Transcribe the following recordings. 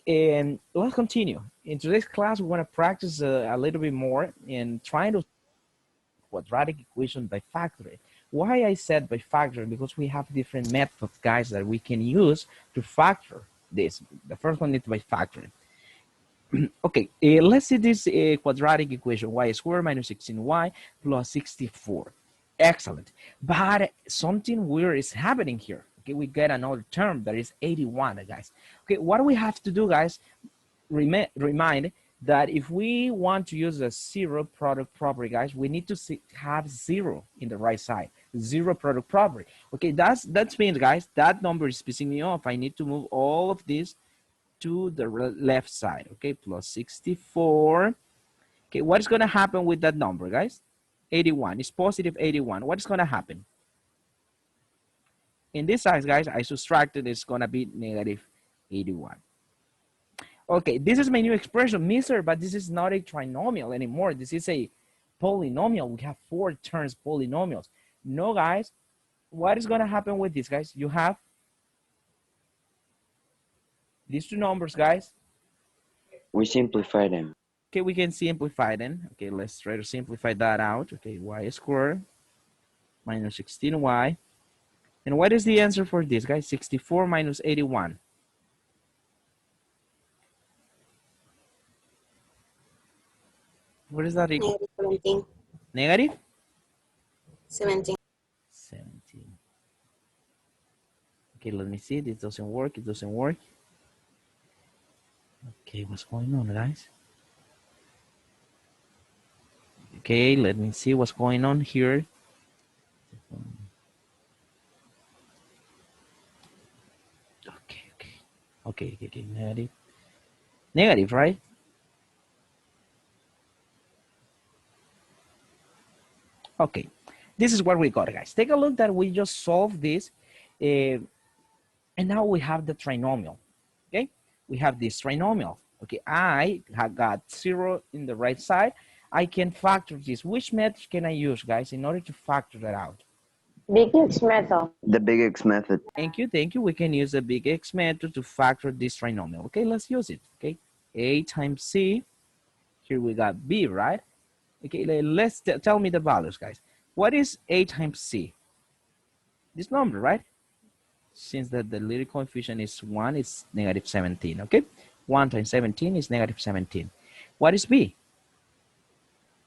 let's continue. In today's class, we want to practice a little bit more in trying to quadratic equation by factoring. Why I said by factoring? Because we have different methods, guys, that we can use to factor this. The first one is by factoring. Okay, let's see this quadratic equation, y squared minus 16y plus 64. Excellent. But something weird is happening here. Okay, we get another term that is 81, guys. Okay, what do we have to do, guys? Remind that if we want to use a zero product property, guys, we need to have zero in the right side, zero product property. Okay, that means, guys, that number is pissing me off. I need to move all of this to the left side. Okay, plus 64. Okay, what is going to happen with that number, guys? 81. It's positive 81. What is going to happen? In this side, guys, I subtracted, it's going to be negative 81. Okay, this is my new expression, mister, but this is not a trinomial anymore. This is a polynomial. We have 4 terms polynomials. No, guys, what is going to happen with this, guys? You have these 2 numbers, guys. We simplify them. Okay, we can simplify them. Okay, let's try to simplify that out. Okay, y squared minus 16y. And what is the answer for this, guys? 64 minus 81. What is that equal? Negative 17. Negative? 17. 17. Okay, let me see. This doesn't work. It doesn't work. Okay, what's going on, guys? Okay, let me see what's going on here. Okay, negative. Negative, right? Okay, this is what we got, guys. Take a look that we just solved this. And now we have the trinomial, okay? We have this trinomial, okay? I have got 0 in the right side. I can factor this. Which method can I use, guys, in order to factor that out? Big X method. The big X method. Thank you. We can use the big X method to factor this trinomial. Okay, let's use it, okay? A times C, here we got B, right? Okay, let's tell me the values, guys. What is A times C? This number, right? Since the little coefficient is 1, it's negative 17, okay? 1 times 17 is negative 17. What is B?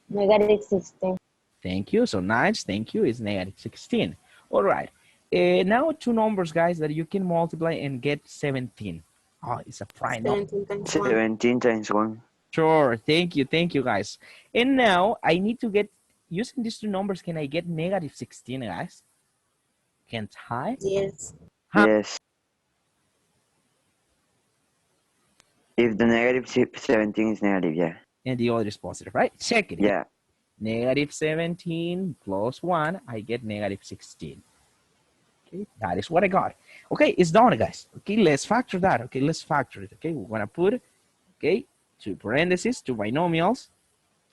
Negative 16. Thank you. So nice. Thank you. It's negative 16. All right. Now 2 numbers, guys, that you can multiply and get 17. Oh, it's a prime number. 17 times 1. Sure. Thank you, guys. And now I need to get, using these 2 numbers, can I get negative 16, guys? Can't I? Yes. Huh? Yes. If the negative 17 is negative, yeah. And the other is positive, right? Check it. Yeah. Negative 17 plus 1, I get negative 16. Okay, that is what I got. Okay, it's done, guys. Okay, let's factor that. Okay, let's factor it. Okay, we're gonna put, okay, 2 parentheses, 2 binomials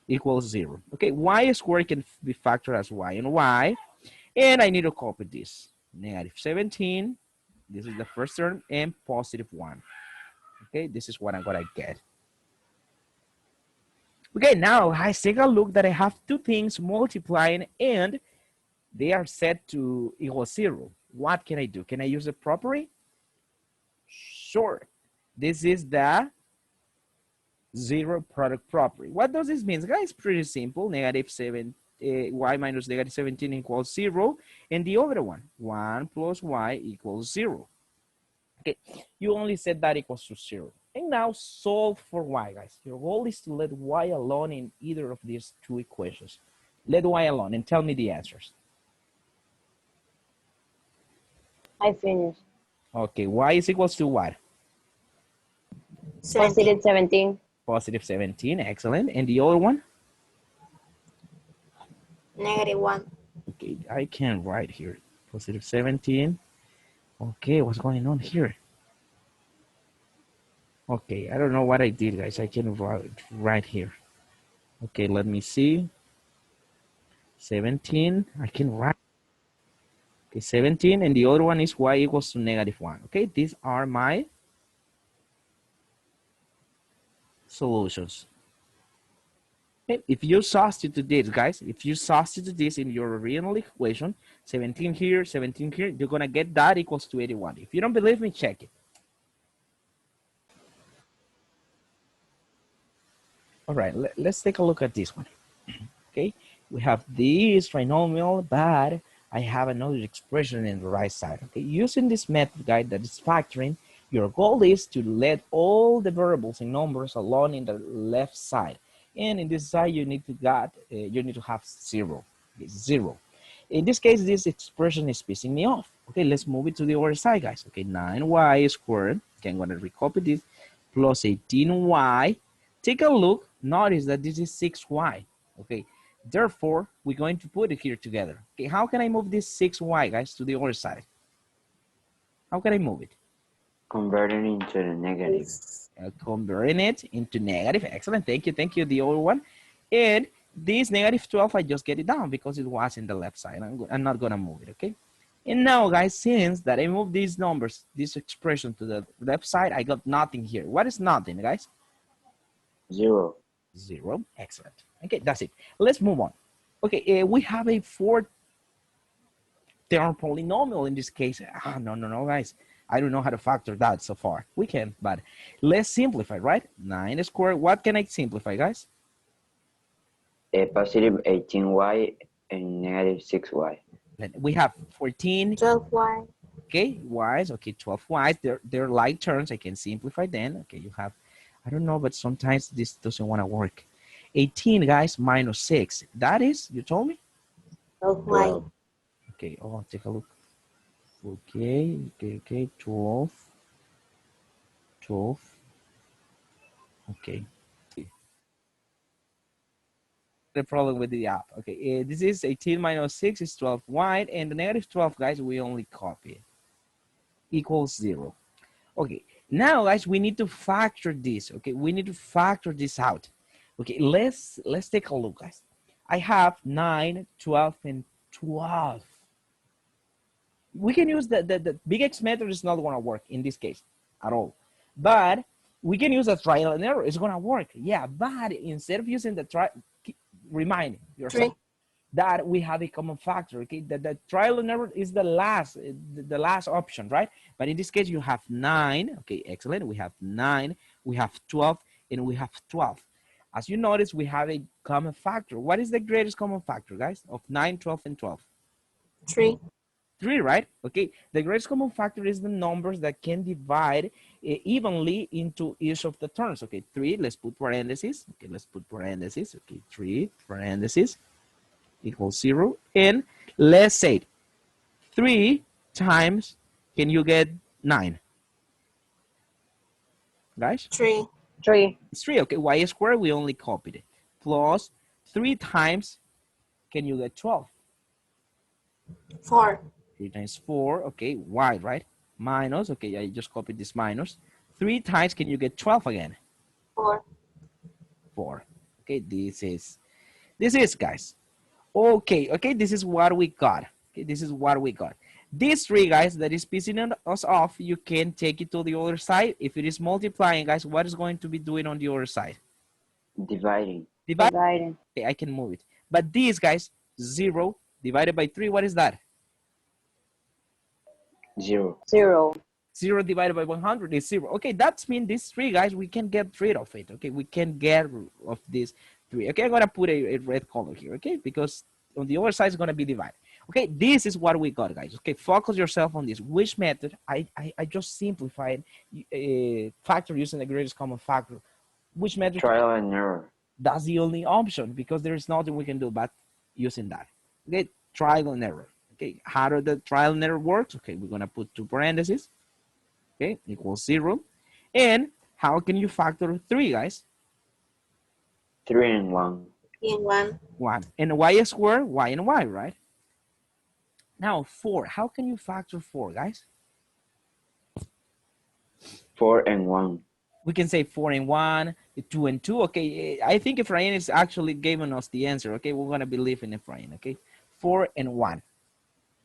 equals 0. Okay, y squared can be factored as y and y. And I need to copy this. Negative 17, this is the first term, and positive 1. Okay, this is what I'm gonna get. Okay, now guys, take a look that I have 2 things multiplying and they are set to equal 0. What can I do? Can I use the property? Sure. This is the 0 product property. What does this mean? Guys, pretty simple. Negative 7, y minus negative 17 equals 0. And the other one, 1 plus y equals 0. Okay, you only said that equals to 0. And now solve for y, guys. Your goal is to let y alone in either of these 2 equations. Let y alone and tell me the answers. I finished. Okay, y is equals to what? Positive 17. Positive 17, excellent. And the other one? Negative 1. Okay, I can write here. Positive 17. Okay, what's going on here? Okay, I don't know what I did, guys. I can write right here. Okay, let me see. 17, I can write. Okay, 17, and the other one is y equals to negative 1. Okay, these are my solutions. Okay, if you substitute this, guys, if you substitute this in your original equation, 17 here, 17 here, you're gonna get that equals to 81. If you don't believe me, check it. All right, let's take a look at this one. Okay, we have this trinomial, but I have another expression in the right side. Okay, using this method, guys, that is factoring, your goal is to let all the variables and numbers alone in the left side, and in this side you need to have zero. Okay, zero. In this case, this expression is pissing me off. Okay, let's move it to the other side, guys. Okay, 9y squared. Okay, I'm gonna recopy this plus 18y. Take a look. Notice that this is 6y. Okay, therefore, we're going to put it here together. Okay, how can I move this 6y, guys, to the other side? How can I move it? Converting into the negative. Converting it into negative. Excellent. Thank you, the other one. And this negative 12, I just get it down because it was in the left side. I'm not going to move it, okay? And now, guys, since that I moved these numbers, this expression to the left side, I got nothing here. What is nothing, guys? Zero. Zero. Excellent. Okay, that's it. Let's move on. Okay, we have a 4-term polynomial in this case. No, guys. I don't know how to factor that so far. We can, but let's simplify, right? 9 squared. What can I simplify, guys? A positive 18y and negative 6y. We have 14. 12y. Okay, y's. Okay, 12 y's. They're like terms. I can simplify then. Okay, you have, I don't know, but sometimes this doesn't want to work. 18, guys, minus 6. That is, you told me? 12y. Okay, oh, take a look. Okay, 12. Okay. The problem with the app. Okay, this is 18 minus 6 is 12 wide, and the negative 12, guys, we only copy. Equals 0. Okay, now, guys, we need to factor this. Okay, we need to factor this out. Okay, let's take a look, guys. I have 9, 12, and 12. We can use the big X method. Is not going to work in this case at all, but we can use a trial and error. It's going to work, yeah, but instead of using the remind yourself 3. that we have a common factor. Okay, the trial and error is the last option, right? But in this case, you have 9. Okay, excellent. We have 9, we have 12, and we have 12. As you notice, we have a common factor. What is the greatest common factor, guys, of 9, 12, and 12? 3. 3, right? Okay, the greatest common factor is the numbers that can divide evenly into each of the terms. Okay, 3, let's put parentheses. Okay, let's put parentheses. Okay, 3, parentheses, equals 0. And let's say 3 times, can you get 9? Guys? 3. 3. It's 3. Okay, y squared, we only copied it. Plus 3 times, can you get 12? 4. 3 times 4, okay, y, right? Minus, okay, I just copied this minus. 3 times, can you get 12 again? 4. 4. Okay, this is, guys. Okay, this is what we got. Okay, this is what we got. These 3, guys, that is pissing us off, you can take it to the other side. If it is multiplying, guys, what is going to be doing on the other side? Dividing. Dividing. Okay, I can move it. But these, guys, 0 divided by 3, what is that? 0. 0. 0 divided by 100 is 0. Okay, that's mean these 3, guys, we can get rid of it. Okay, we can get rid of these 3. Okay, I'm gonna put a red color here. Okay, because on the other side is gonna be divided. Okay, this is what we got, guys. Okay, focus yourself on this. Which method? I just simplified factor using the greatest common factor. Which method? Trial and error. That's the only option because there is nothing we can do but using that. Okay, trial and error. Okay, how does the trial and error works? Okay, we're gonna put 2 parentheses. Okay, equals 0. And how can you factor 3, guys? 3 and 1. 3 and 1. 1. And y squared, y and y, right? Now 4. How can you factor 4, guys? 4 and 1. We can say 4 and 1, 2 and 2. Okay, I think Efrain is actually giving us the answer. Okay, we're gonna believe in Efrain. Okay, 4 and 1.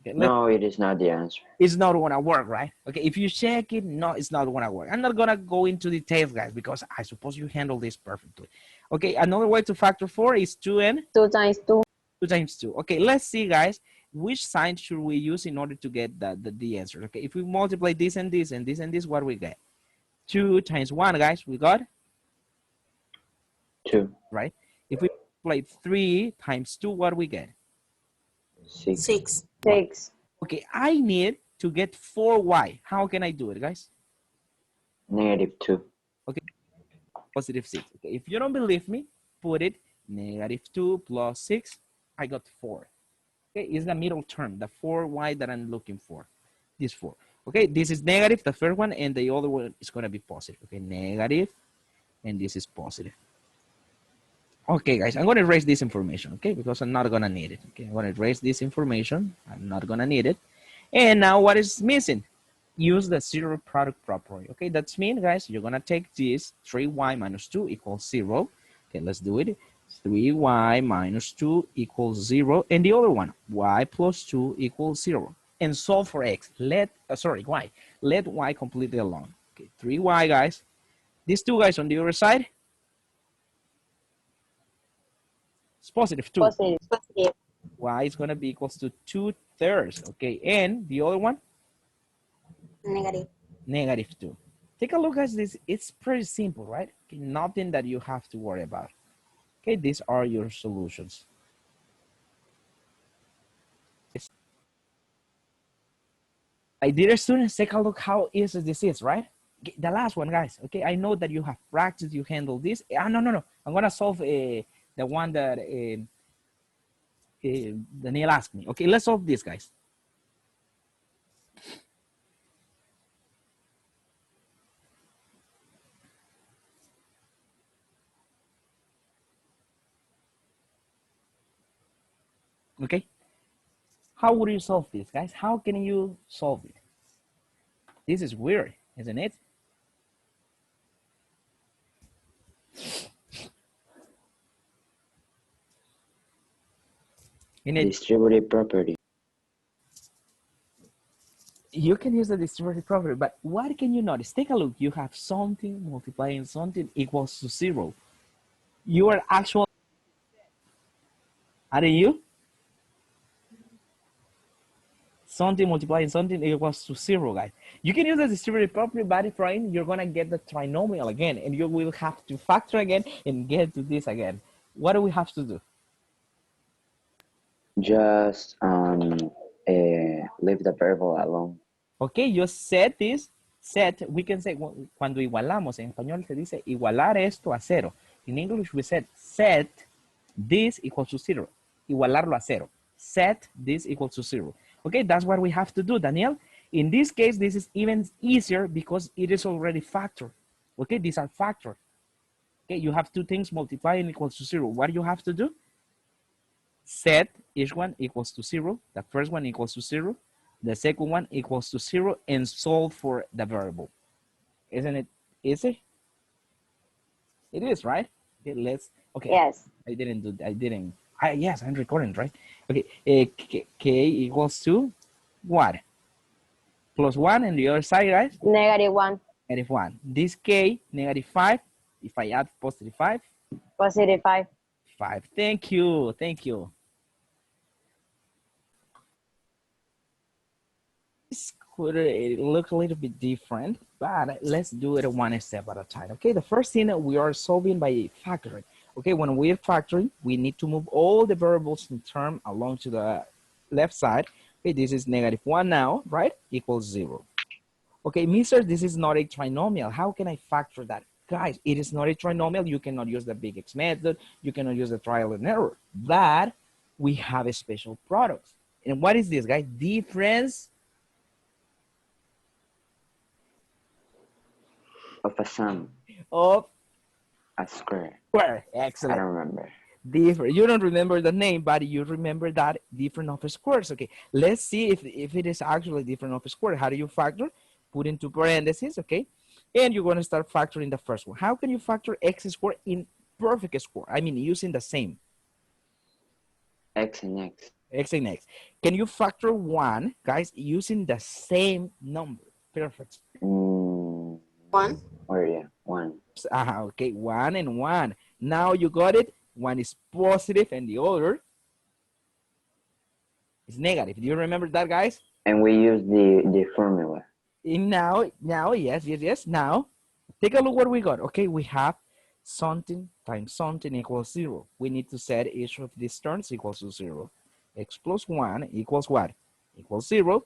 Okay, No, it is not the answer. it's not gonna work, right? Okay, if you check it, no, it's not gonna work. I'm not gonna go into details, guys, because I suppose you handle this perfectly. Okay, another way to factor 4 is 2n 2 times 2. 2 times 2. Okay, let's see, guys, which sign should we use in order to get the answer. Okay, if we multiply this and this and this and this, what we get? 2 times 1, guys, we got, 2, right? If we multiply 3 times 2, what we get? 6, 6. Wow. 6. Okay, I need to get 4y. How can I do it, guys? -2. Okay, positive 6. Okay, if you don't believe me, put it -2 plus 6. I got 4. Okay, it's the middle term, the 4y that I'm looking for. This 4. Okay, this is negative, the first one, and the other one is going to be positive. Okay, negative, and this is positive. Okay, guys, I'm going to erase this information, okay, because I'm not going to need it. Okay, I'm going to erase this information. I'm not going to need it. And now what is missing? Use the zero product property. Okay, that's mean, guys, you're going to take this 3y minus 2 equals 0. Okay, let's do it. 3y minus 2 equals 0. And the other one, y plus 2 equals 0. And solve for x. Let y. Let y completely alone. Okay, 3y, guys. These two guys on the other side, it's positive 2. Positive. Positive. Y is going to be equals to 2/3. Okay, and the other one, Negative. negative 2. Take a look at this. It's pretty simple, right? Okay, nothing that you have to worry about. Okay, these are your solutions. My dear students, take a look how easy this is, right? Okay, the last one, guys. Okay, I know that you have practiced, you handle this. No. I'm gonna solve the one that Daniel asked me. Okay, let's solve this, guys. Okay, how would you solve this, guys? How can you solve it? This is weird, isn't it? Distributive property. You can use the distributive property, but what can you notice? Take a look. You have something multiplying something equals to 0. You are actually, aren't you? Something multiplying something equals to 0, guys. You can use the distributive property, but if you're gonna get the trinomial again, and you will have to factor again and get to this again. What do we have to do? Just leave the variable alone. Okay, just set this, we can say, cuando igualamos, en español se dice igualar esto a 0. In English, we said set this equals to 0. Igualarlo a 0. Set this equals to 0. Okay, that's what we have to do, Daniel. In this case, this is even easier because it is already factored. Okay, these are factored. Okay, you have two things multiplying equals to 0. What do you have to do? Set each one equals to 0. The first one equals to 0. The second one equals to 0 and solve for the variable. Isn't it easy? It is, right? Okay, okay. Yes. Yes, I'm recording, right? Okay, k equals to what? Plus 1, and the other side, guys? -1. -1. This k, -5. If I add positive 5. Positive 5. 5. Thank you. This could look a little bit different, but let's do it one step at a time. Okay, the first thing that we are solving by factoring. Okay, when we are factoring, we need to move all the variables in term along to the left side. Okay, this is -1 now, right? Equals 0. Okay, mister, this is not a trinomial. How can I factor that? Guys, it is not a trinomial. You cannot use the big X method. You cannot use the trial and error. But we have a special product. And what is this, guys? Difference Of a sum. of A square. square. Excellent. I don't remember. Different. You don't remember the name, but you remember that different of squares. Okay, let's see if it is actually different of a square. How do you factor? Put into parentheses, okay? And you're going to start factoring the first one. How can you factor x squared in perfect square? I mean, using the same. X and X. X and X. Can you factor 1, guys, using the same number? Perfect. Mm, 1. or yeah, 1. Okay, 1 and 1. Now you got it. One is positive and the other is negative. Do you remember that, guys? And we use the formula. And now, yes. Now, take a look what we got. Okay, we have something times something equals 0. We need to set each of these terms equals to 0. X plus 1 equals what? Equals 0.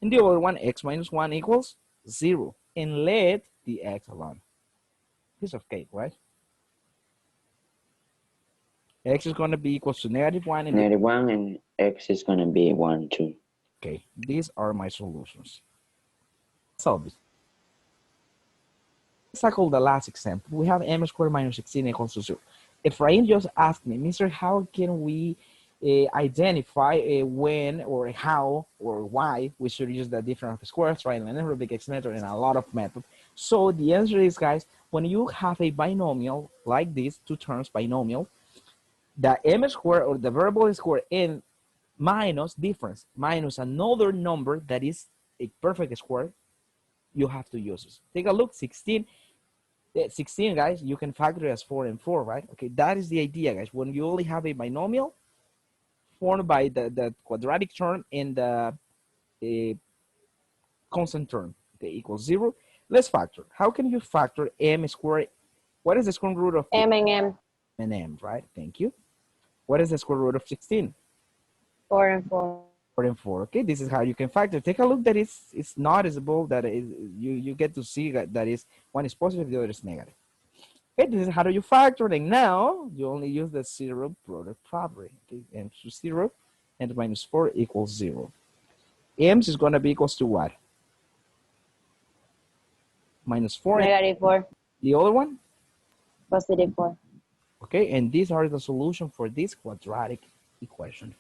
And the other one, x minus 1 equals 0. And let the x alone. Piece of cake, right? X is going to be equals to -1. And Negative 1 and x is going to be 1, 2. okay, these are my solutions. So let's tackle the last example. We have m squared minus 16 equals to 0. Efrain just asked me, Mr., how can we identify when or how or why we should use the difference of squares, triangle, and big X method, and a lot of methods. So the answer is, guys, when you have a binomial like this, two terms binomial, the m squared or the variable square n minus difference minus another number that is a perfect square, you have to use this. Take a look, 16, guys, you can factor it as 4 and 4, right? Okay, that is the idea, guys. When you only have a binomial formed by the quadratic term and the constant term, okay, equals 0. Let's factor. How can you factor m squared? What is the square root of M and M. m, right? Thank you. What is the square root of 16? 4 and 4. 4 and 4. Okay, this is how you can factor. Take a look that it's noticeable that you get to see that is one is positive, the other is negative. Okay, this is how do you factor. And now you only use the zero product property. Okay, m to 0 and minus 4 equals 0. M is going to be equals to what? Minus 4. Negative 4. The other one? Positive 4. Okay, and these are the solution for this quadratic equation.